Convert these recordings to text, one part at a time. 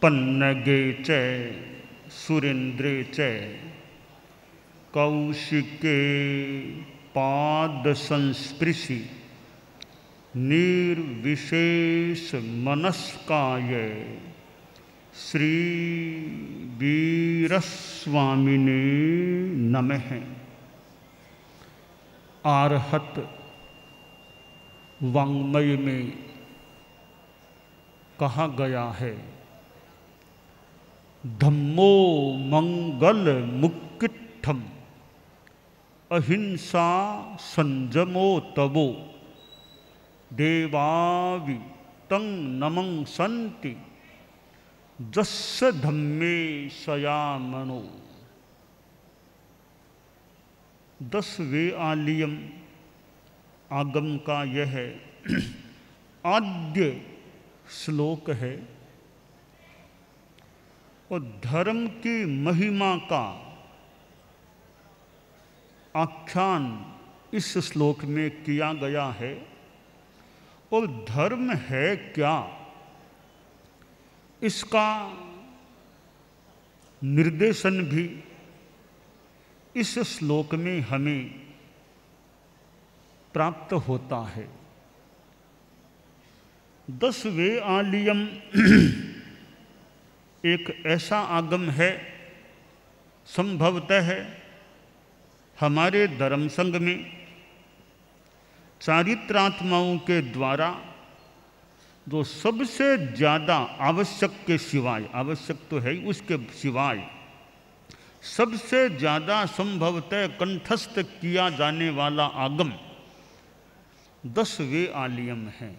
पन्नगे च सुरेन्द्रे च कौशिके पाद संस्पृशि निर्विशेष मनस्काय श्री वीरस्वामिने नमः। आर्हत वाङ्मय में कहा गया है, धम्मो मंगल मुक्किट्ठम अहिंसा संजमो तवो देवावि तं नमं संति जस्य धम्मे सयामनो। 10 वेआलियम आगम का यह आद्य श्लोक है और धर्म की महिमा का आख्यान इस श्लोक में किया गया है। और धर्म है क्या, इसका निर्देशन भी इस श्लोक में हमें प्राप्त होता है। 10 वेआलियम एक ऐसा आगम है, संभवतः हमारे धर्म संघ में चारित्रात्माओं के द्वारा जो सबसे ज़्यादा आवश्यक के सिवाय, आवश्यक तो है ही, उसके सिवाय सबसे ज़्यादा संभवतः कंठस्थ किया जाने वाला आगम 10 वेआलियम है।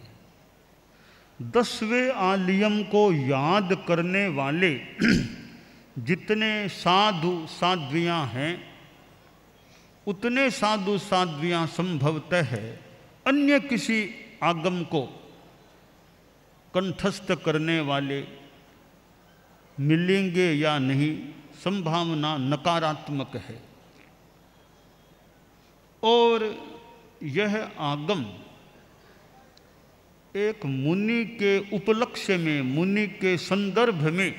10 वेआलियम को याद करने वाले जितने साधु साध्वियाँ हैं, उतने साधु साध्वियाँ संभवतः है अन्य किसी आगम को कंठस्थ करने वाले मिलेंगे या नहीं, संभावना नकारात्मक है। और यह आगम एक मुनि के उपलक्ष्य में, मुनि के संदर्भ में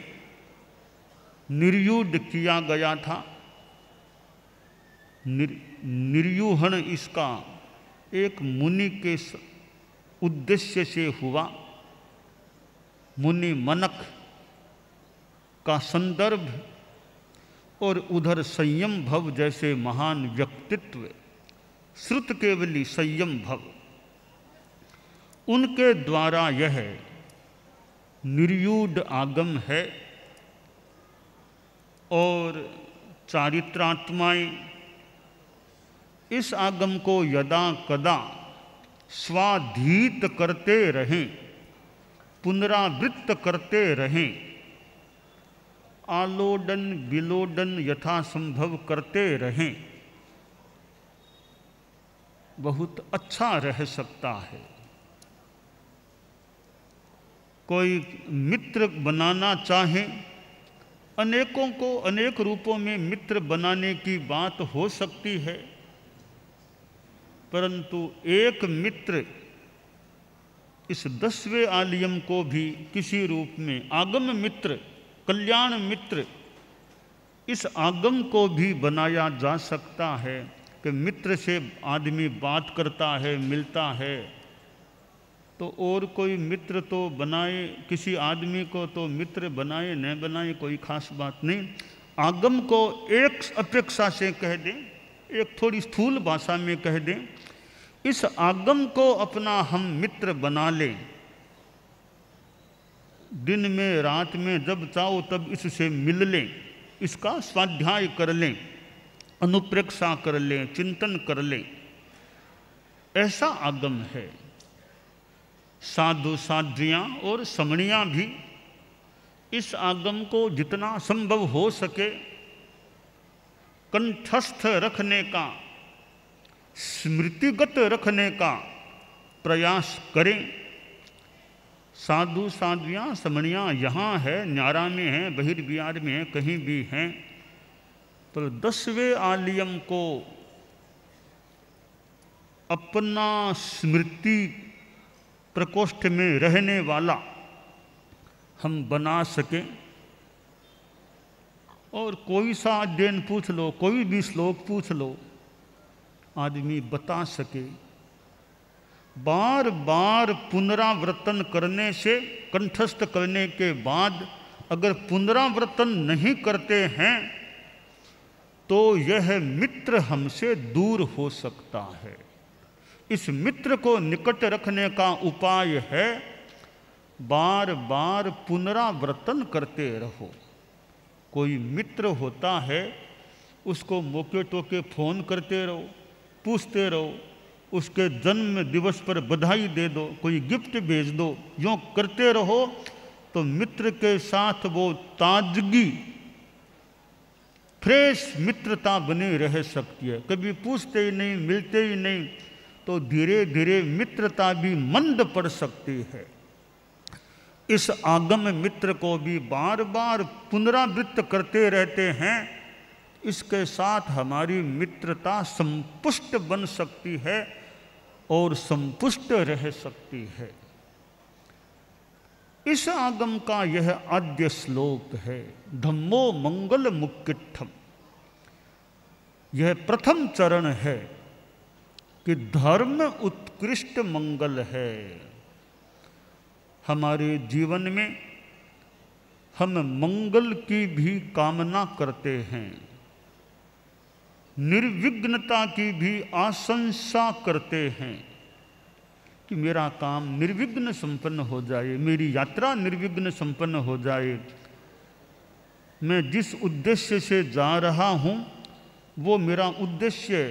निर्यूढ़ किया गया था। निर्यूहण इसका एक मुनि के उद्देश्य से हुआ। मुनि मनक का संदर्भ और उधर संयम भव जैसे महान व्यक्तित्व, श्रुत केवली संयम भव, उनके द्वारा यह निर्यूढ़ आगम है। और चारित्रात्माएं इस आगम को यदा कदा स्वाधीत करते रहें, पुनरावृत्त करते रहें, आलोडन विलोडन यथासंभव करते रहें, बहुत अच्छा रह सकता है। कोई मित्र बनाना चाहे, अनेकों को अनेक रूपों में मित्र बनाने की बात हो सकती है, परंतु एक मित्र इस 10 वेआलियम को भी किसी रूप में, आगम मित्र, कल्याण मित्र, इस आगम को भी बनाया जा सकता है कि मित्र से आदमी बात करता है, मिलता है, तो और कोई मित्र तो बनाए, किसी आदमी को तो मित्र बनाए न बनाए कोई खास बात नहीं। आगम को एक अपेक्षा से कह दें, एक थोड़ी स्थूल भाषा में कह दें, इस आगम को अपना हम मित्र बना लें। दिन में रात में जब चाहो तब इससे मिल लें, इसका स्वाध्याय कर लें, अनुप्रेक्षा कर लें, चिंतन कर लें, ऐसा आगम है। साधु साध्वियाँ और समणियाँ भी इस आगम को जितना संभव हो सके कंठस्थ रखने का, स्मृतिगत रखने का प्रयास करें। साधु साध्वियाँ समणियाँ यहाँ है, न्यारा में हैं, बहिर्बिहार में हैं, कहीं भी हैं, तो 10 वेआलियम को अपना स्मृति प्रकोष्ठ में रहने वाला हम बना सकें। और कोई सा अध्ययन पूछ लो, कोई भी श्लोक पूछ लो, आदमी बता सके। बार बार पुनरावर्तन करने से, कंठस्थ करने के बाद अगर पुनरावर्तन नहीं करते हैं तो यह मित्र हमसे दूर हो सकता है। इस मित्र को निकट रखने का उपाय है बार बार पुनरावर्तन करते रहो। कोई मित्र होता है, उसको मौके टोके फ़ोन करते रहो, पूछते रहो, उसके जन्म दिवस पर बधाई दे दो, कोई गिफ्ट भेज दो, यूँ करते रहो तो मित्र के साथ वो ताजगी, फ्रेश मित्रता बनी रह सकती है। कभी पूछते ही नहीं, मिलते ही नहीं, तो धीरे धीरे मित्रता भी मंद पड़ सकती है। इस आगम मित्र को भी बार बार पुनरावृत्त करते रहते हैं, इसके साथ हमारी मित्रता संपुष्ट बन सकती है और संपुष्ट रह सकती है। इस आगम का यह आद्य श्लोक है, धम्मो मंगल मुक्किट्ठम। यह प्रथम चरण है कि धर्म उत्कृष्ट मंगल है। हमारे जीवन में हम मंगल की भी कामना करते हैं, निर्विघ्नता की भी आशंसा करते हैं कि मेरा काम निर्विघ्न संपन्न हो जाए, मेरी यात्रा निर्विघ्न संपन्न हो जाए, मैं जिस उद्देश्य से जा रहा हूँ वो मेरा उद्देश्य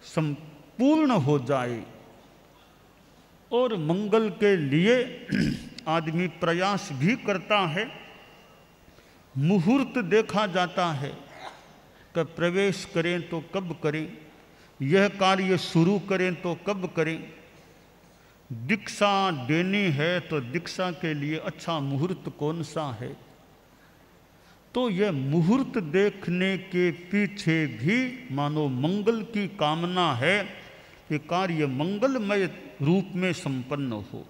संपूर्ण हो जाए। और मंगल के लिए आदमी प्रयास भी करता है। मुहूर्त देखा जाता है कि प्रवेश करें तो कब करें, यह कार्य शुरू करें तो कब करें। दीक्षा देनी है तो दीक्षा के लिए अच्छा मुहूर्त कौन सा है। तो यह मुहूर्त देखने के पीछे भी मानो मंगल की कामना है कि कार्य मंगलमय रूप में संपन्न हो।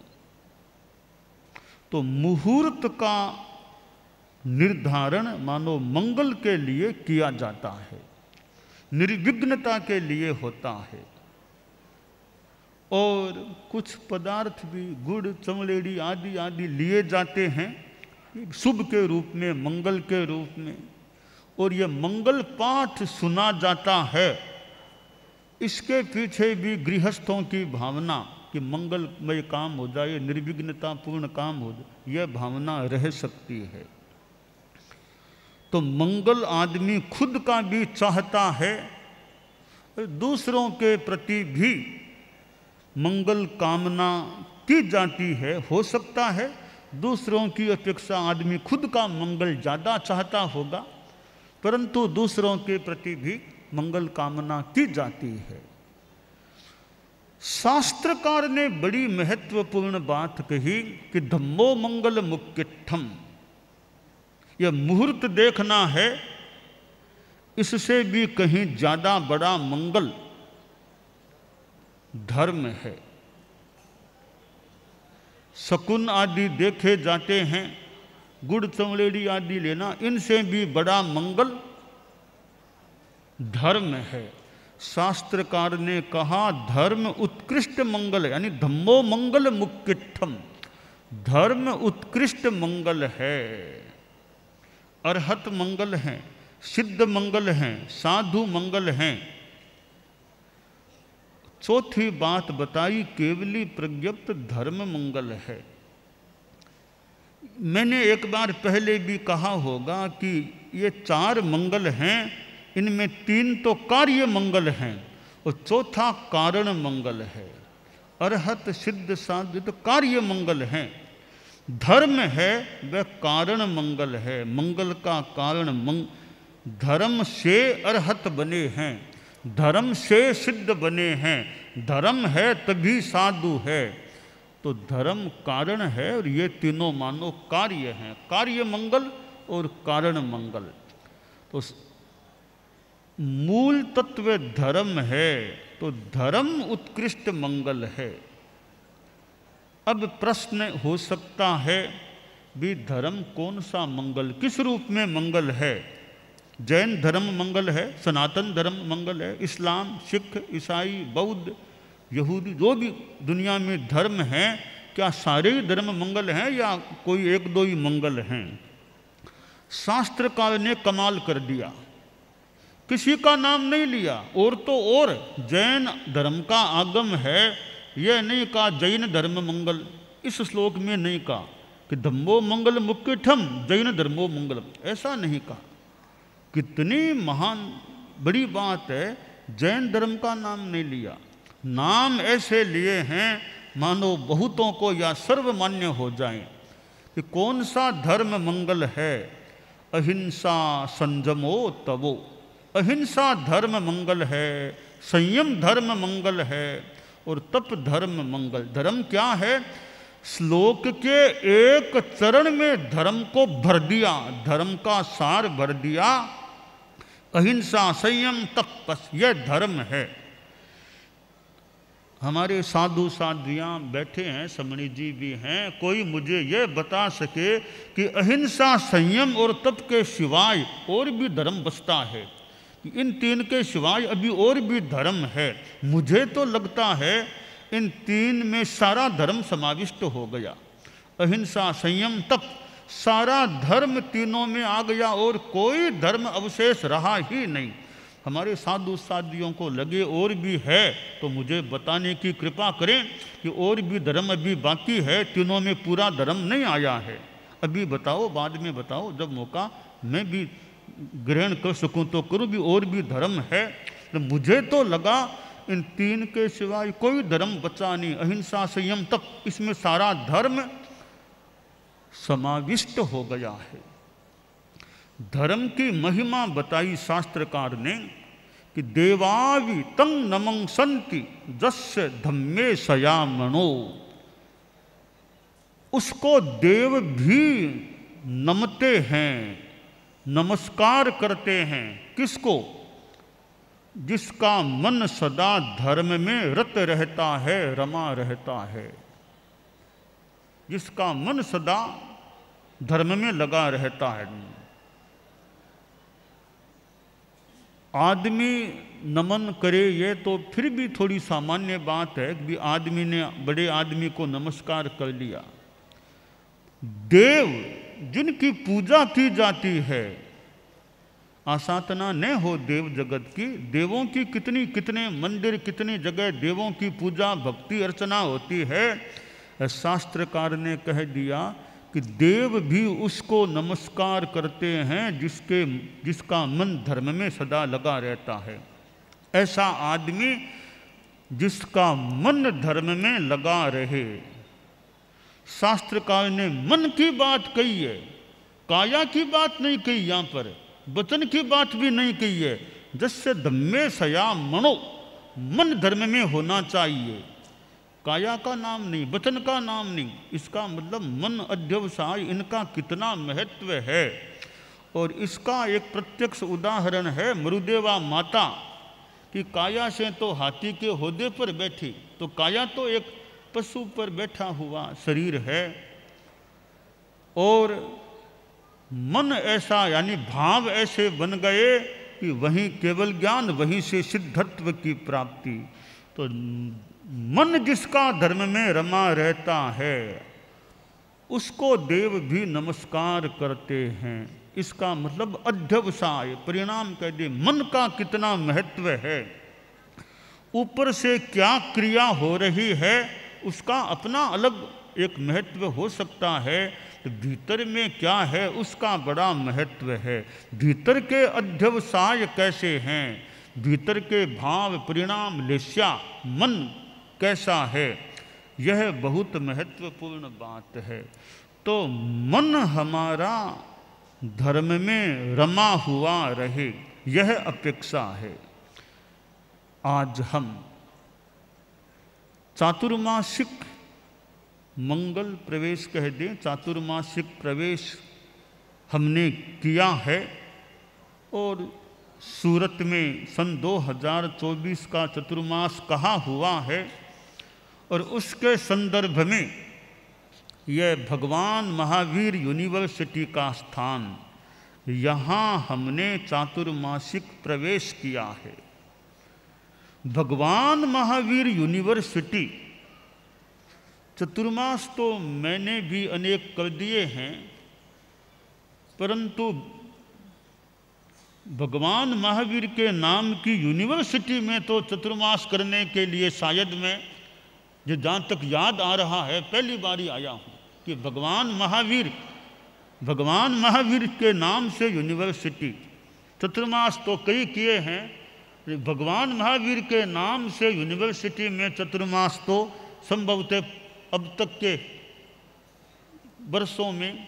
तो मुहूर्त का निर्धारण मानो मंगल के लिए किया जाता है, निर्विघ्नता के लिए होता है। और कुछ पदार्थ भी गुड़, चमड़ेड़ी आदि आदि लिए जाते हैं शुभ के रूप में, मंगल के रूप में। और यह मंगल पाठ सुना जाता है, इसके पीछे भी गृहस्थों की भावना कि मंगलमय काम हो जाए, निर्विघ्नता पूर्ण काम हो जाए, यह भावना रह सकती है। तो मंगल आदमी खुद का भी चाहता है, दूसरों के प्रति भी मंगल कामना की जाती है। हो सकता है दूसरों की अपेक्षा आदमी खुद का मंगल ज़्यादा चाहता होगा, परंतु दूसरों के प्रति भी मंगल कामना की जाती है। शास्त्रकार ने बड़ी महत्वपूर्ण बात कही कि धम्मो मंगल मुक्किट्ठम। यह मुहूर्त देखना है, इससे भी कहीं ज़्यादा बड़ा मंगल धर्म है। शकुन आदि देखे जाते हैं, गुड़ चमड़ेड़ी आदि लेना, इनसे भी बड़ा मंगल धर्म है। शास्त्रकार ने कहा धर्म उत्कृष्ट मंगल है, यानी धम्मो मंगल मुक्किट्ठम, धर्म उत्कृष्ट मंगल है। अरहत मंगल हैं, सिद्ध मंगल हैं, साधु मंगल हैं। चौथी बात बताई केवली प्रज्ञप्त धर्म मंगल है। मैंने एक बार पहले भी कहा होगा कि ये 4 मंगल हैं, इनमें 3 तो कार्य मंगल हैं और चौथा कारण मंगल है। अरहत, सिद्ध, साधु तो कार्य मंगल हैं। धर्म है वह कारण मंगल है। मंगल का कारण धर्म से अरहत बने हैं, धर्म से सिद्ध बने हैं, धर्म है तभी साधु है। तो धर्म कारण है और ये तीनों मानो कार्य हैं, कार्य मंगल और कारण मंगल। तो मूल तत्व धर्म है, तो धर्म उत्कृष्ट मंगल है। अब प्रश्न हो सकता है भी धर्म कौन सा मंगल, किस रूप में मंगल है? जैन धर्म मंगल है, सनातन धर्म मंगल है, इस्लाम, सिख, ईसाई, बौद्ध, यहूदी, जो भी दुनिया में धर्म हैं, क्या सारे ही धर्म मंगल हैं या कोई एक दो ही मंगल हैं? शास्त्रकार ने कमाल कर दिया, किसी का नाम नहीं लिया। और तो और जैन धर्म का आगम है, यह नहीं कहा जैन धर्म मंगल, इस श्लोक में नहीं कहा कि धम्मो मंगल मुख्यठम जैन धर्मो मंगलम, ऐसा नहीं कहा। कितनी महान बड़ी बात है, जैन धर्म का नाम नहीं लिया। नाम ऐसे लिए हैं मानो बहुतों को या सर्वमान्य हो जाए कि कौन सा धर्म मंगल है। अहिंसा संयमो तवो, अहिंसा धर्म मंगल है, संयम धर्म मंगल है और तप धर्म मंगल। धर्म क्या है? श्लोक के एक चरण में धर्म को भर दिया, धर्म का सार भर दिया। अहिंसा संयम तप, बस यह धर्म है। हमारे साधु साध्वियाँ बैठे हैं, समणी जी भी हैं, कोई मुझे यह बता सके कि अहिंसा संयम और तप के सिवाय और भी धर्म बचता है? इन तीन के सिवाय अभी और भी धर्म है? मुझे तो लगता है इन तीन में सारा धर्म समाविष्ट हो गया। अहिंसा संयम तप, सारा धर्म तीनों में आ गया और कोई धर्म अवशेष रहा ही नहीं। हमारे साधु साध्वियों को लगे और भी है तो मुझे बताने की कृपा करें कि और भी धर्म अभी बाकी है, तीनों में पूरा धर्म नहीं आया है। अभी बताओ, बाद में बताओ, जब मौका मैं भी ग्रहण कर सकूं तो करूं। भी और भी धर्म है तो मुझे तो लगा इन तीन के सिवाय कोई धर्म बचा नहीं। अहिंसा संयम तप, इसमें सारा धर्म समाविष्ट हो गया है। धर्म की महिमा बताई शास्त्रकार ने कि देवावि तंग नमं संति जस्य धम्मे सयामणो, उसको देव भी नमते हैं, नमस्कार करते हैं। किसको? जिसका मन सदा धर्म में रत रहता है, रमा रहता है, जिसका मन सदा धर्म में लगा रहता है। आदमी नमन करे ये तो फिर भी थोड़ी सामान्य बात है कि आदमी ने बड़े आदमी को नमस्कार कर लिया। देव जिनकी पूजा की जाती है, आसातना न हो देव जगत की, देवों की कितनी कितने मंदिर, कितनी जगह देवों की पूजा भक्ति अर्चना होती है। शास्त्रकार ने कह दिया कि देव भी उसको नमस्कार करते हैं जिसका मन धर्म में सदा लगा रहता है। ऐसा आदमी जिसका मन धर्म में लगा रहे। शास्त्रकार ने मन की बात कही है, काया की बात नहीं कही, यहाँ पर वचन की बात भी नहीं कही है। जैसे धम्मे सया मनो, मन धर्म में होना चाहिए, काया का नाम नहीं, वचन का नाम नहीं। इसका मतलब मन अध्यवसाय, इनका कितना महत्व है। और इसका एक प्रत्यक्ष उदाहरण है मरुदेवा माता कि काया से तो हाथी के होदे पर बैठी, तो काया तो एक पशु पर बैठा हुआ शरीर है। और मन ऐसा यानी भाव ऐसे बन गए कि वहीं केवल ज्ञान, वहीं से सिद्धत्व की प्राप्ति। तो मन जिसका धर्म में रमा रहता है उसको देव भी नमस्कार करते हैं। इसका मतलब अध्यवसाय, परिणाम कह दे, मन का कितना महत्व है। ऊपर से क्या क्रिया हो रही है उसका अपना अलग एक महत्व हो सकता है, तो भीतर में क्या है उसका बड़ा महत्व है। भीतर के अध्यवसाय कैसे हैं, भीतर के भाव परिणाम लेस्या मन कैसा है, यह बहुत महत्वपूर्ण बात है। तो मन हमारा धर्म में रमा हुआ रहे, यह अपेक्षा है। आज हम चातुर्मासिक मंगल प्रवेश कह दें, चातुर्मासिक प्रवेश हमने किया है। और सूरत में सन 2024 का चतुर्मास कहा हुआ है और उसके संदर्भ में यह भगवान महावीर यूनिवर्सिटी का स्थान, यहाँ हमने चातुर्मासिक प्रवेश किया है। भगवान महावीर यूनिवर्सिटी, चतुर्मास तो मैंने भी अनेक कर दिए हैं, परंतु भगवान महावीर के नाम की यूनिवर्सिटी में तो चतुर्मास करने के लिए शायद मैं, जो जहाँ तक याद आ रहा है, पहली बार ही आया हूँ कि भगवान महावीर के नाम से यूनिवर्सिटी। चतुर्मास तो कई किए हैं, भगवान महावीर के नाम से यूनिवर्सिटी में चतुर्मास तो संभवतः अब तक के वर्षों में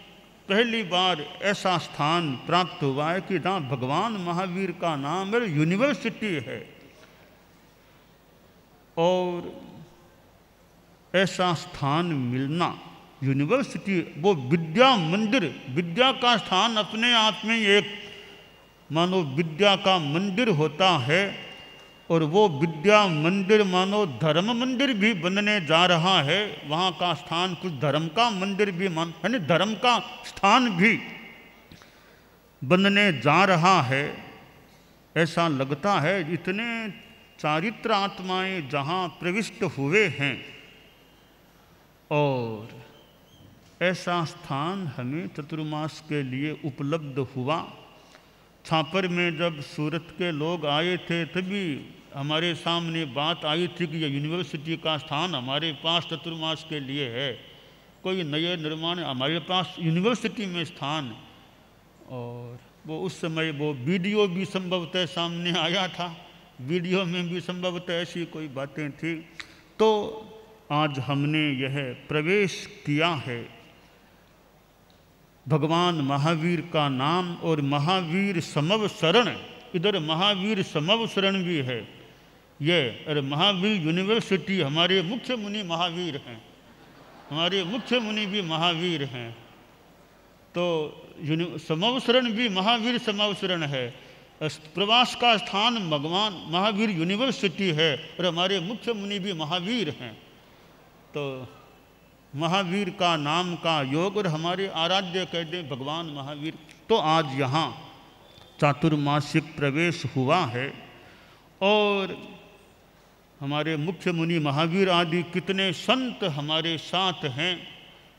पहली बार ऐसा स्थान प्राप्त हुआ है कि जहाँ भगवान महावीर का नाम है, यूनिवर्सिटी है। और ऐसा स्थान मिलना, यूनिवर्सिटी, वो विद्या मंदिर, विद्या का स्थान अपने आप में एक मानो विद्या का मंदिर होता है, और वो विद्या मंदिर मानो धर्म मंदिर भी बनने जा रहा है। वहाँ का स्थान कुछ धर्म का मंदिर भी यानी धर्म का स्थान भी बनने जा रहा है। ऐसा लगता है इतने चारित्र आत्माएं जहाँ प्रविष्ट हुए हैं, और ऐसा स्थान हमें चतुर्मास के लिए उपलब्ध हुआ। छापर में जब सूरत के लोग आए थे तभी हमारे सामने बात आई थी कि यह यूनिवर्सिटी का स्थान हमारे पास चतुर्मास के लिए है, कोई नए निर्माण, हमारे पास यूनिवर्सिटी में स्थान। और वो उस समय वो वीडियो भी संभवतः सामने आया था, वीडियो में भी संभवतः ऐसी कोई बातें थी। तो आज हमने यह प्रवेश किया है। भगवान महावीर का नाम और महावीर समव शरण, इधर महावीर समव शरण भी है। ये अरे महावीर यूनिवर्सिटी, हमारे मुख्य मुनि महावीर हैं, हमारे मुख्य मुनि भी महावीर हैं। तो समव शरण भी महावीर समव शरण है। प्रवास का स्थान भगवान महावीर यूनिवर्सिटी है और हमारे मुख्य मुनि भी महावीर हैं। तो महावीर का नाम का योग, और हमारे आराध्य कहते भगवान महावीर। तो आज यहाँ चातुर्मासिक प्रवेश हुआ है, और हमारे मुख्य मुनि महावीर आदि कितने संत हमारे साथ हैं।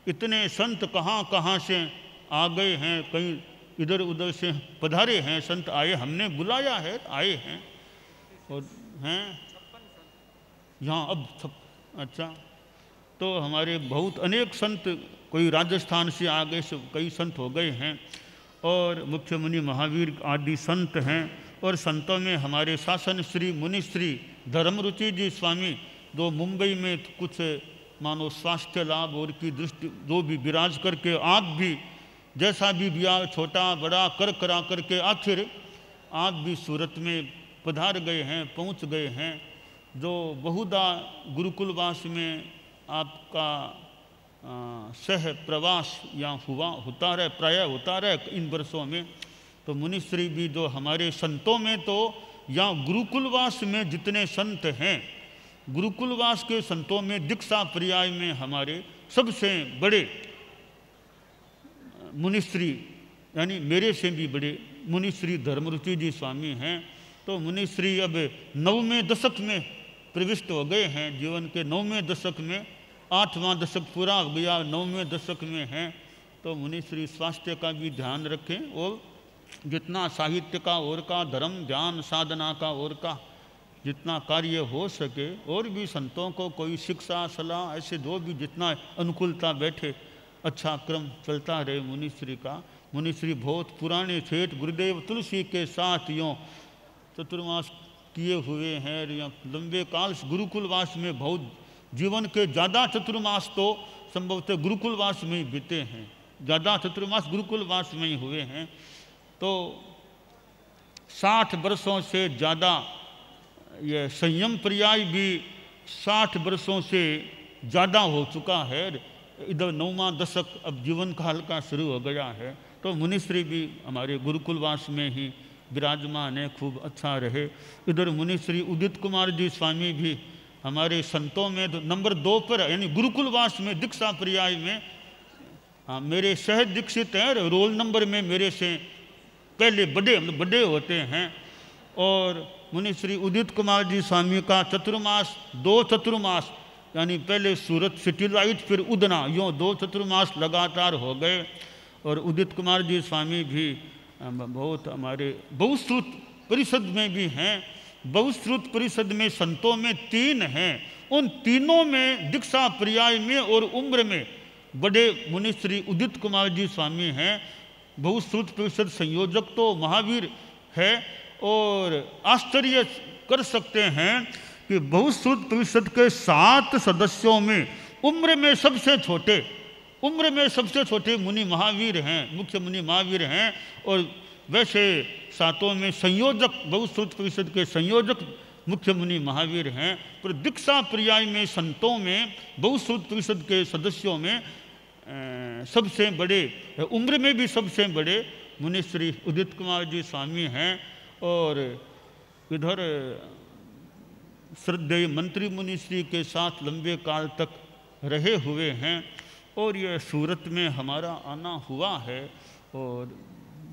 इतने संत कहाँ कहाँ से आ गए हैं, कहीं इधर उधर से पधारे हैं संत, आए, हमने बुलाया है, आए हैं। और हैं यहाँ अब अच्छा, तो हमारे बहुत अनेक संत, कोई राजस्थान से आ गए, कई संत हो गए हैं, और मुख्य मुनि महावीर आदि संत हैं। और संतों में हमारे शासन श्री मुनिश्री धर्मरुचि जी स्वामी, जो मुंबई में कुछ मानो स्वास्थ्य लाभ और की दृष्टि जो भी विराज करके, आप भी जैसा भी ब्याह छोटा बड़ा कर करा करके आखिर आप भी सूरत में पधार गए हैं, पहुंच गए हैं। जो बहुधा गुरुकुलवास में आपका सह प्रवास यहाँ होता रहे, प्राय होता रहे इन वर्षों में। तो मुनिश्री भी जो हमारे संतों में, तो यहाँ गुरुकुलवास में जितने संत हैं, गुरुकुलवास के संतों में दीक्षा पर्याय में हमारे सबसे बड़े मुनिश्री, यानी मेरे से भी बड़े मुनिश्री धर्मरुचि जी स्वामी हैं। तो मुनिश्री अब 9वें दशक में प्रविष्ट हो गए हैं, जीवन के 9वें दशक में, 8वां दशक पूरा हो गया, 9वें दशक में हैं। तो मुनिश्री स्वास्थ्य का भी ध्यान रखें, और जितना साहित्य का और का, धर्म ध्यान साधना का और का जितना कार्य हो सके, और भी संतों को कोई शिक्षा सलाह ऐसे जो भी जितना अनुकूलता बैठे, अच्छा क्रम चलता रहे मुनिश्री का। मुनिश्री बहुत पुराने ठेठ गुरुदेव तुलसी के साथ यूँ चतुर्मास किए हुए हैं, या लंबे काल से गुरुकुलवास में बहुत जीवन के ज़्यादा चतुर्मास तो संभवतः गुरुकुलवास में ही बीते हैं, ज़्यादा चतुर्मास गुरुकुलवास में ही हुए हैं। तो 60 वर्षों से ज़्यादा ये संयम पर्याय भी 60 वर्षों से ज़्यादा हो चुका है। इधर 9वां दशक अब जीवन काल का शुरू हो गया है। तो मुनिश्री भी हमारे गुरुकुलवास में ही विराजमान है, खूब अच्छा रहे। इधर मुनिश्री उदित कुमार जी स्वामी भी हमारे संतों में नंबर 2 पर, यानी गुरुकुलवास में दीक्षा पर्याय में हाँ, मेरे सह दीक्षित हैं, रोल नंबर में मेरे से पहले बड़े होते हैं। और मुनि श्री उदित कुमार जी स्वामी का चतुर्मास, 2 चतुर्मास, यानी पहले सूरत सिटी लाइट फिर उदना, यूँ 2 चतुर्मास लगातार हो गए। और उदित कुमार जी स्वामी भी बहुत हमारे बहुश्रुत परिषद में भी हैं। बहुश्रुत परिषद में संतों में 3 हैं, उन तीनों में दीक्षा पर्याय में और उम्र में बड़े मुनि श्री उदित कुमार जी स्वामी हैं। बहुश्रुत परिषद संयोजक तो महावीर है। और आश्चर्य कर सकते हैं कि बहुश्रुत परिषद के 7 सदस्यों में उम्र में सबसे छोटे मुनि महावीर हैं, मुख्य मुनि महावीर हैं। और वैसे 7 में संयोजक, बहुश्रुत परिषद के संयोजक मुख्य मुनि महावीर हैं। पर दीक्षा पर्याय में संतों में, बहुश्रुत परिषद के सदस्यों में सबसे बड़े, उम्र में भी सबसे बड़े मुनि श्री उदित कुमार जी स्वामी हैं। और इधर श्रद्धेय मंत्री मुनि श्री के साथ लंबे काल तक रहे हुए हैं। और यह सूरत में हमारा आना हुआ है। और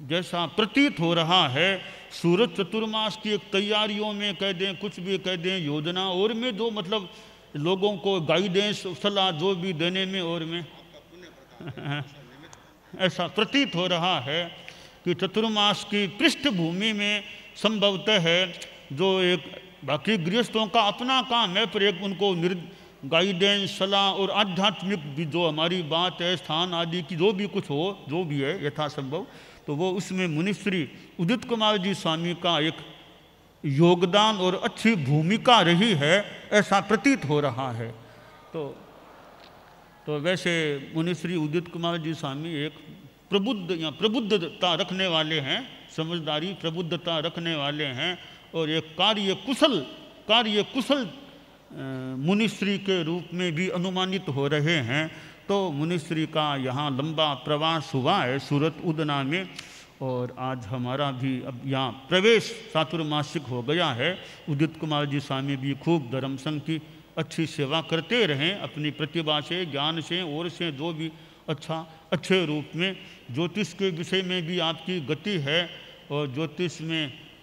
जैसा प्रतीत हो रहा है, सूरत चतुर्मास की एक तैयारियों में कह दें, कुछ भी कह दें, योजना और में जो मतलब लोगों को गाइडेंस सलाह जो भी देने में और में ऐसा प्रतीत हो रहा है कि चतुर्मास की पृष्ठभूमि में संभवतः है जो एक बाकी गृहस्थों का अपना काम है, पर एक उनको गाइडेंस सलाह और आध्यात्मिक भी जो हमारी बात है, स्थान आदि की जो भी कुछ हो, जो भी है यथासंभव, तो वो उसमें मुनिश्री उदित कुमार जी स्वामी का एक योगदान और अच्छी भूमिका रही है, ऐसा प्रतीत हो रहा है। तो वैसे मुनिश्री उदित कुमार जी स्वामी एक प्रबुद्ध या प्रबुद्धता रखने वाले हैं, समझदारी प्रबुद्धता रखने वाले हैं। और एक कार्य कुशल मुनिश्री के रूप में भी अनुमानित हो रहे हैं। तो मुनिश्री का यहाँ लंबा प्रवास हुआ है सूरत उदना में। और आज हमारा भी अब यहाँ प्रवेश चातुर्मासिक हो गया है। उदित कुमार जी स्वामी भी खूब धर्म संघ की अच्छी सेवा करते रहें, अपनी प्रतिभा से, ज्ञान से और से जो भी अच्छे रूप में। ज्योतिष के विषय में भी आपकी गति है। और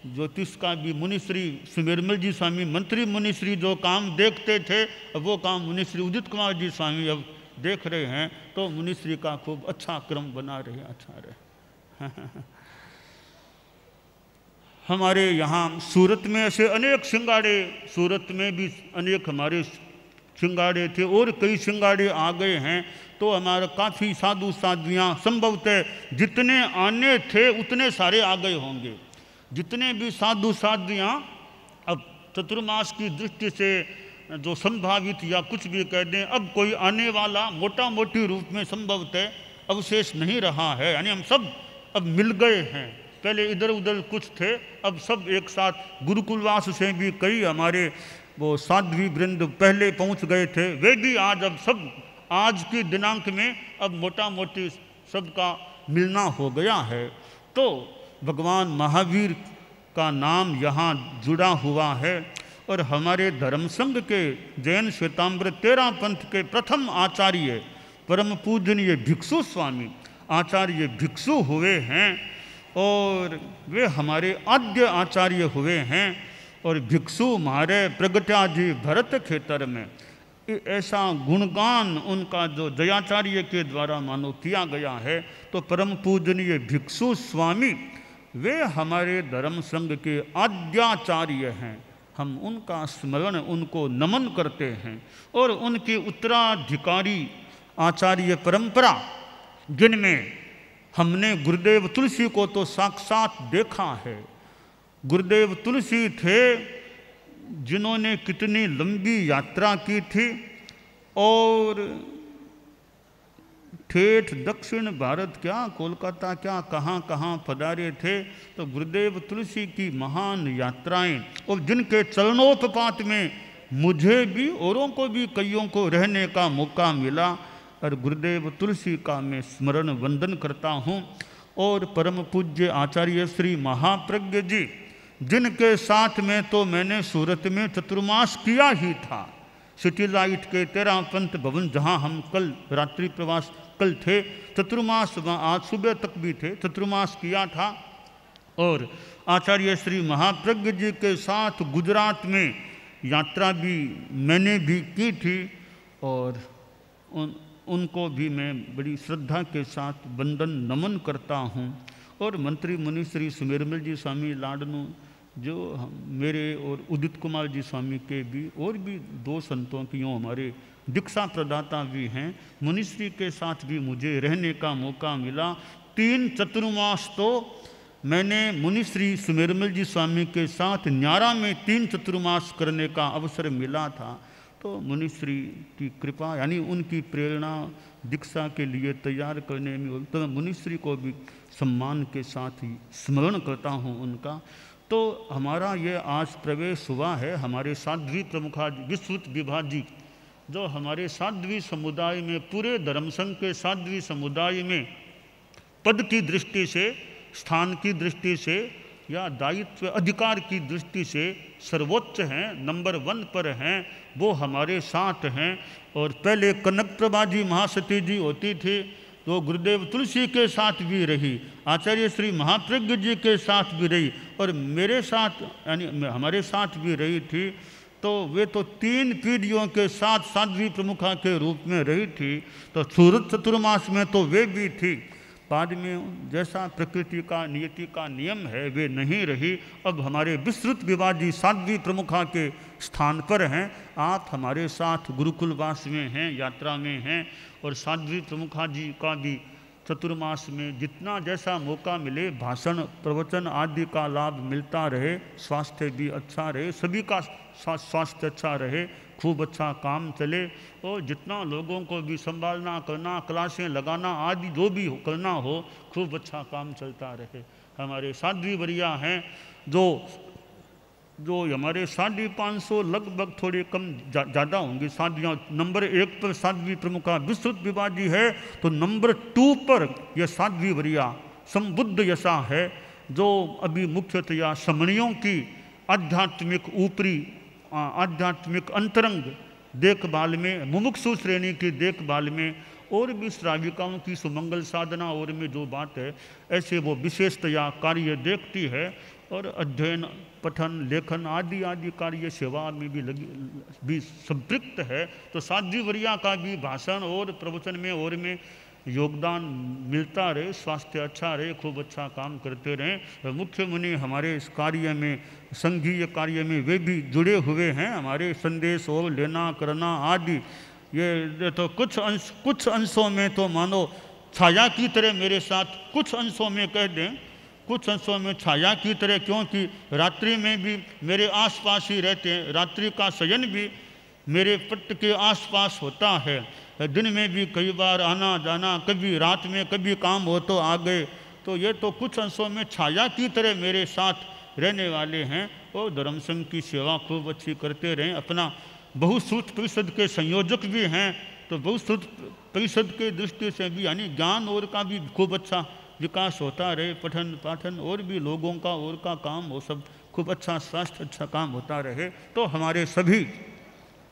ज्योतिष का भी मुनिश्री सुमेरमल जी स्वामी मंत्री मुनिश्री जो काम देखते थे, अब वो काम मुनिश्री उदित कुमार जी स्वामी अब देख रहे हैं। तो मुनिश्री का खूब अच्छा क्रम बना रहे, अच्छा रहे। हमारे यहाँ सूरत में ऐसे अनेक सिंगाड़े, सूरत में भी अनेक हमारे सिंगाड़े थे और कई सिंगाड़े आ गए हैं। तो हमारा काफ़ी साधु साध्वियाँ संभवतः जितने आने थे उतने सारे आ गए होंगे। जितने भी साधु साध्वियाँ अब चतुर्मास की दृष्टि से जो संभावित या कुछ भी कह दें, अब कोई आने वाला मोटा मोटी रूप में संभवतः अवशेष नहीं रहा है। यानी हम सब अब मिल गए हैं। पहले इधर उधर कुछ थे, अब सब एक साथ। गुरुकुलवास से भी कई हमारे वो साध्वी वृंद पहले पहुंच गए थे, वे भी आज अब सब आज की दिनांक में अब मोटा मोटी सबका मिलना हो गया है। तो भगवान महावीर का नाम यहाँ जुड़ा हुआ है। और हमारे धर्म संघ के जैन श्वेतांबर 13 पंथ के प्रथम आचार्य परम पूजनीय भिक्षु स्वामी आचार्य भिक्षु हुए हैं। और वे हमारे आद्य आचार्य हुए हैं। और भिक्षु हमारे प्रगट्या जी भरत खेतर में ऐसा गुणगान उनका जो जयाचार्य के द्वारा मानो किया गया है। तो परम पूजनीय भिक्षु स्वामी वे हमारे धर्म संघ के आद्याचार्य हैं। हम उनका स्मरण, उनको नमन करते हैं। और उनकी उत्तराधिकारी आचार्य परंपरा, जिनमें हमने गुरुदेव तुलसी को तो साक्षात देखा है। गुरुदेव तुलसी थे जिन्होंने कितनी लंबी यात्रा की थी और ठेठ दक्षिण भारत क्या, कोलकाता क्या, कहाँ कहाँ पधारे थे। तो गुरुदेव तुलसी की महान यात्राएं और जिनके चरणोत्पात में मुझे भी औरों को भी कईयों को रहने का मौका मिला। और गुरुदेव तुलसी का मैं स्मरण वंदन करता हूँ। और परम पूज्य आचार्य श्री महाप्रज्ञ जी, जिनके साथ में तो मैंने सूरत में चतुर्मास किया ही था, सिटी लाइट के 13 पंथ भवन जहाँ हम कल रात्रि प्रवास कल थे, चतुर्मास वहाँ आज सुबह तक भी थे, चतुर्मास किया था। और आचार्य श्री महाप्रज्ञ जी के साथ गुजरात में यात्रा भी मैंने भी की थी और उनको भी मैं बड़ी श्रद्धा के साथ वंदन नमन करता हूँ। और मंत्री मुनि श्री सुमेरमल जी स्वामी लाडनू जो मेरे और उदित कुमार जी स्वामी के भी और भी 2 संतों की यूँ हमारे दीक्षा प्रदाता भी हैं, मुनिश्री के साथ भी मुझे रहने का मौका मिला। 3 चतुर्मास तो मैंने मुनिश्री सुमेरमल जी स्वामी के साथ न्यारा में 3 चतुर्मास करने का अवसर मिला था। तो मुनिश्री की कृपा यानी उनकी प्रेरणा दीक्षा के लिए तैयार करने में, तो मैं मुनिश्री को भी सम्मान के साथ ही स्मरण करता हूँ उनका। तो हमारा ये आज प्रवेश हुआ है हमारे साध्वी प्रमुखा विश्रुत विभा जी, जो हमारे साध्वी समुदाय में, पूरे धर्म संघ के साध्वी समुदाय में पद की दृष्टि से, स्थान की दृष्टि से या दायित्व अधिकार की दृष्टि से सर्वोच्च हैं, नंबर 1 पर हैं, वो हमारे साथ हैं। और पहले कनक प्रभा जी महासती जी होती थी, तो गुरुदेव तुलसी के साथ भी रही, आचार्य श्री महाप्रज्ञ जी के साथ भी रही और मेरे साथ यानी हमारे साथ भी रही थी। तो वे तो 3 पीढ़ियों के साथ साध्वी प्रमुखा के रूप में रही थी। तो सूरत चतुर्मास में तो वे भी थी, बाद में जैसा प्रकृति का नियति का नियम है वे नहीं रही। अब हमारे विस्तृत विभा जी साध्वी प्रमुखा के स्थान पर हैं, आप हमारे साथ गुरुकुलवास में हैं, यात्रा में हैं। और साध्वी प्रमुखा जी का भी चतुर्मास में जितना जैसा मौका मिले भाषण प्रवचन आदि का लाभ मिलता रहे, स्वास्थ्य भी अच्छा रहे, सभी का स्वास्थ्य अच्छा रहे, खूब अच्छा काम चले और जितना लोगों को भी संभालना करना, क्लासें लगाना आदि जो भी करना हो, खूब अच्छा काम चलता रहे। हमारे साध्वी वरिया हैं जो हमारे 550 लगभग थोड़े कम ज़्यादा होंगे साध्वियाँ। नंबर 1 पर साध्वी प्रमुखा विस्तृत विभा जी है, तो नंबर 2 पर यह साध्वी वरिया संबुद्ध यशा है, जो अभी मुख्यतया समणियों की आध्यात्मिक ऊपरी आध्यात्मिक अंतरंग देखभाल में, मुमुक्षु श्रेणी की देखभाल में और भी श्राविकाओं की सुमंगल साधना और में जो बात है, ऐसे वो विशेषतया कार्य देखती है और अध्ययन पठन लेखन आदि आदि कार्य सेवा में भी संपृक्त है। तो साध्वी वरिया का भी भाषण और प्रवचन में और में योगदान मिलता रहे, स्वास्थ्य अच्छा रहे, खूब अच्छा काम करते रहें। मुख्य मुनि हमारे इस कार्य में, संघीय कार्य में वे भी जुड़े हुए हैं, हमारे संदेश और लेना करना आदि। ये तो कुछ अंशों में तो मानो छाया की तरह मेरे साथ, कुछ अंशों में कह दें कुछ अंशों में छाया की तरह, क्योंकि रात्रि में भी मेरे आसपास ही रहते हैं, रात्रि का शयन भी मेरे पट्ट के आसपास होता है, दिन में भी कई बार आना जाना, कभी रात में कभी काम हो तो आ गए। तो ये तो कुछ अंशों में छाया की तरह मेरे साथ रहने वाले हैं और धर्म संघ की सेवा खूब अच्छी करते रहें। अपना बहुश्रुत परिषद के संयोजक भी हैं, तो बहुश्रुत परिषद के दृष्टि से भी यानी ज्ञान और का भी खूब अच्छा विकास होता रहे, पठन पाठन और भी लोगों का और का काम हो, सब खूब अच्छा स्वास्थ्य अच्छा काम होता रहे। तो हमारे सभी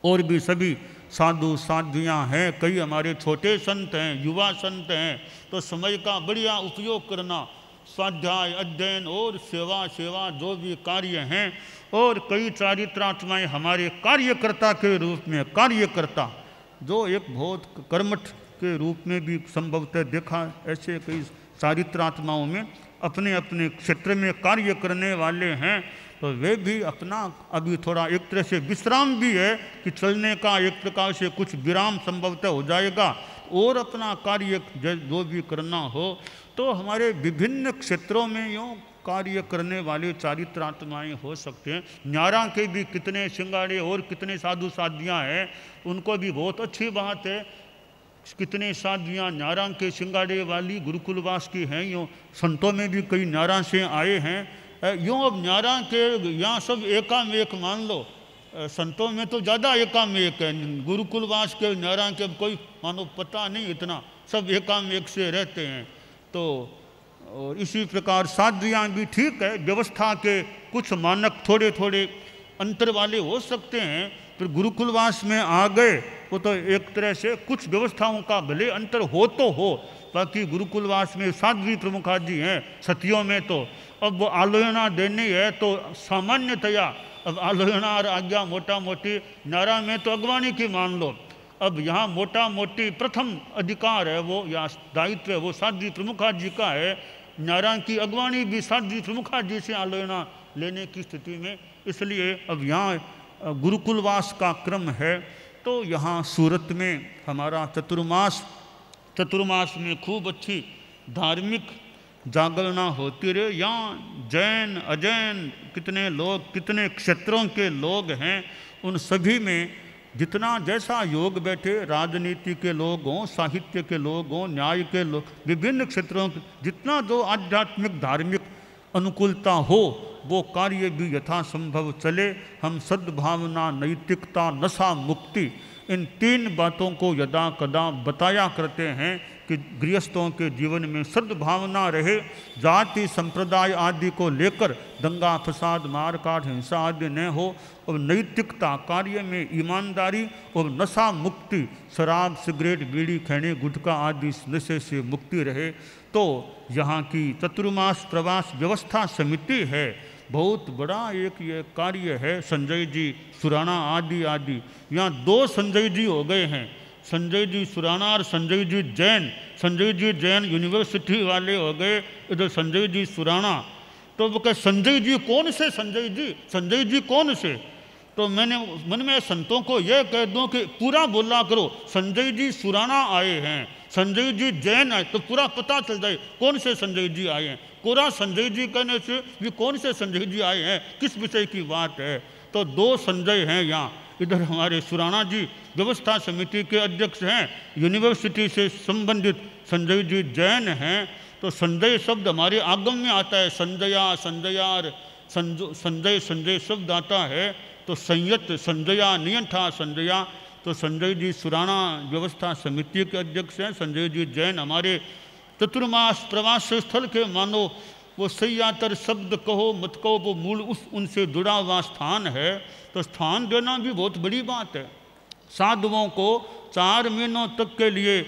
और भी सभी साधु साध्वियाँ हैं, कई हमारे छोटे संत हैं, युवा संत हैं, तो समय का बढ़िया उपयोग करना, स्वाध्याय अध्ययन और सेवा जो भी कार्य हैं, और कई चारित्रात्माएँ हमारे कार्यकर्ता के रूप में, कार्यकर्ता जो एक बहुत कर्मठ के रूप में भी संभवतः देखा, ऐसे कई चारित्रात्माओं में अपने अपने क्षेत्र में कार्य करने वाले हैं। तो वे भी अपना अभी थोड़ा एक तरह से विश्राम भी है कि चलने का एक प्रकार से कुछ विराम संभवतः हो जाएगा और अपना कार्य जो भी करना हो। तो हमारे विभिन्न क्षेत्रों में यूँ कार्य करने वाले चारित्रात्माएँ हो सकते हैं। न्यारा के भी कितने सिंगाड़े और कितने साधु साध्वियाँ हैं, उनको भी बहुत अच्छी बात है। कितने साध्वियाँ न्यारा के सिंगाड़े वाली गुरुकुलवास की हैं, यूँ संतों में भी कई न्यारा से आए हैं। यूँ अब न्यारा के यहाँ सब एकामेक मान लो, संतों में तो ज़्यादा एकामेक है, गुरुकुलवास के न्यारा के कोई मानो पता नहीं, इतना सब एकामेक से रहते हैं। तो और इसी प्रकार साध्वियाँ भी ठीक है, व्यवस्था के कुछ मानक थोड़े थोड़े अंतर वाले हो सकते हैं, फिर गुरुकुलवास में आ गए, वो तो एक तरह से कुछ व्यवस्थाओं का भले अंतर हो तो हो, बाकी गुरुकुलवास में साध्वी प्रमुखा जी हैं, सतियों में तो अब वो आलोचना देनी है तो सामान्यतया अब आलोचना और आज्ञा मोटा मोटी नारा में तो अगवानी की मान लो। अब यहाँ मोटा मोटी प्रथम अधिकार है वो या दायित्व है वो साध्वी प्रमुखा जी का है, नारा की अगवानी भी साध्वी प्रमुखा जी से आलोचना लेने की स्थिति में। इसलिए अब यहाँ गुरुकुलवास का क्रम है। तो यहाँ सूरत में हमारा चतुर्मास में खूब अच्छी धार्मिक जागरणा होती रहे। यहाँ जैन अजैन कितने लोग, कितने क्षेत्रों के लोग हैं, उन सभी में जितना जैसा योग बैठे, राजनीति के लोग हों, साहित्य के लोग हों, न्याय के लोग, विभिन्न क्षेत्रों के जितना जो आध्यात्मिक धार्मिक अनुकूलता हो वो कार्य भी यथासंभव चले। हम सद्भावना, नैतिकता, नशा मुक्ति, इन तीन बातों को यदा कदा बताया करते हैं कि गृहस्थों के जीवन में सद्भावना रहे, जाति संप्रदाय आदि को लेकर दंगा फसाद मारकाट हिंसा आदि न हो, और नैतिकता कार्य में ईमानदारी और नशा मुक्ति, शराब सिगरेट बीड़ी खैनी गुटखा आदि नशे से मुक्ति रहे। तो यहाँ की चतुर्मास प्रवास व्यवस्था समिति है, बहुत बड़ा एक ये कार्य है। संजय जी सुराणा आदि आदि, यहाँ दो संजय जी हो गए हैं, संजय जी सुराणा और संजय जी जैन। संजय जी जैन यूनिवर्सिटी वाले हो गए, इधर संजय जी सुराणा। तो वो कहे संजय जी कौन से, संजय जी कौन से? तो मैंने मन में संतों को यह कह दूं कि पूरा बोला करो, संजय जी सुराणा आए हैं, संजय जी जैन आए, तो पूरा पता चल जाए कौन से संजय जी आए हैं। पूरा संजय जी कहने से भी कौन से संजय जी आए हैं, किस विषय की बात है। तो दो संजय हैं यहाँ। इधर हमारे सुराणा जी व्यवस्था समिति के अध्यक्ष हैं, यूनिवर्सिटी से संबंधित संजय जी जैन हैं। तो संजय शब्द हमारे आगम में आता है, संजया संजयार, संजय शब्द आता है। तो संयत संजया, नियंठा संजया। तो संजय जी सुराणा व्यवस्था समिति के अध्यक्ष हैं, संजय जी जैन हमारे चतुर्मास प्रवास स्थल के मानो वो सैयातर शब्द कहो मत कहो, वो मूल उनसे जुड़ा हुआ स्थान है। तो स्थान देना भी बहुत बड़ी बात है। साधुओं को 4 महीनों तक के लिए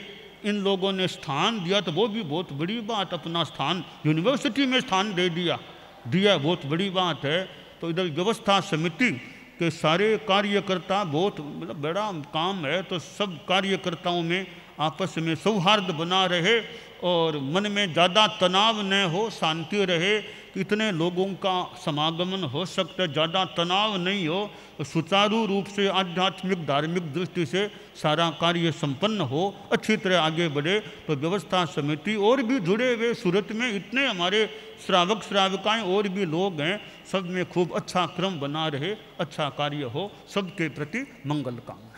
इन लोगों ने स्थान दिया, तो वो भी बहुत बड़ी बात। अपना स्थान यूनिवर्सिटी में स्थान दे दिया बहुत बड़ी बात है। तो इधर व्यवस्था समिति के सारे कार्यकर्ता, बहुत मतलब बड़ा काम है। तो सब कार्यकर्ताओं में आपस में सौहार्द बना रहे और मन में ज़्यादा तनाव न हो, शांति रहे। इतने लोगों का समागमन हो सकता है, ज़्यादा तनाव नहीं हो, तो सुचारू रूप से आध्यात्मिक धार्मिक दृष्टि से सारा कार्य संपन्न हो, अच्छी तरह आगे बढ़े। तो व्यवस्था समिति और भी जुड़े हुए सूरत में इतने हमारे श्रावक श्राविकाएँ और भी लोग हैं, सब में खूब अच्छा क्रम बना रहे, अच्छा कार्य हो, सबके प्रति मंगल कामना।